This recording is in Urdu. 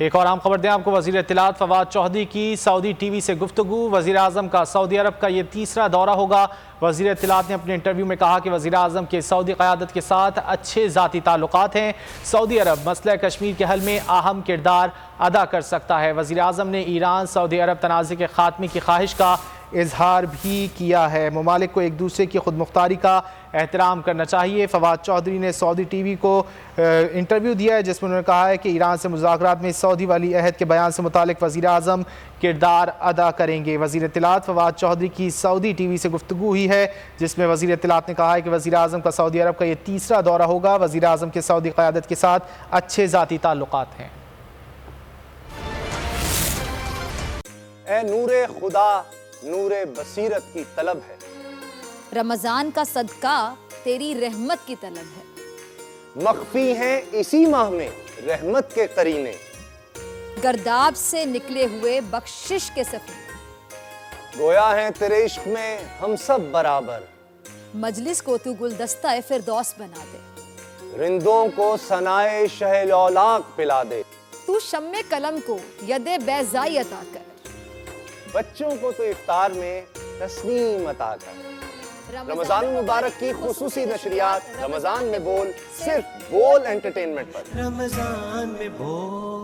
ایک اور اہم خبر دیں آپ کو، وزیر اطلاعات فواد چوہدری کی سعودی ٹی وی سے گفتگو۔ وزیر اعظم کا سعودی عرب کا یہ تیسرا دورہ ہوگا۔ وزیر اطلاعات نے اپنے انٹرویو میں کہا کہ وزیر اعظم کے سعودی قیادت کے ساتھ اچھے ذاتی تعلقات ہیں۔ سعودی عرب مسئلہ کشمیر کے حل میں اہم کردار ادا کر سکتا ہے۔ وزیر اعظم نے ایران سعودی عرب تنازع کے خاتمے کی خواہش کا اظہار بھی کیا ہے۔ ممالک کو ایک دوسرے کی خود مختاری کا احترام کرنا چاہیے۔ فواد چوہدری نے سعودی ٹی وی کو انٹرویو دیا ہے جس میں انہوں نے کہا ہے کہ ایران سے مذاکرات میں سعودی ولی عہد کے بیان سے متعلق وزیر اعظم کردار ادا کریں گے۔ وزیر اطلاعات فواد چوہدری کی سعودی ٹی وی سے گفتگو ہوئی ہے جس میں وزیر اطلاعات نے کہا ہے کہ وزیر اعظم کا سعودی عرب کا یہ تیسرا دورہ ہوگا۔ وزیر اعظم کے سعودی قیادت کے ساتھ اچھے ذاتی تعلقات ہیں۔ اے نور خدا، نور بصیرت کی طلب ہے، رمضان کا صدقہ تیری رحمت کی طلب ہے، مخفی ہیں اسی ماہ میں رحمت کے قرینے، گرداب سے نکلے ہوئے بخشش کے سفیر، گویا ہیں تیرے عشق میں ہم سب برابر، مجلس کو تو گلدستہ فردوس بنا دے، رندوں کو ثنائے شہ لولاک پلا دے، تو شم قلم کو ید بیضائی عطا کر، بچوں کو تو افطار میں تسنیم عطا کر۔ رمضان المبارک کی خصوصی نشریات رمضان میں بول، صرف بول انٹرٹینمنٹ پر۔ رمضان میں بول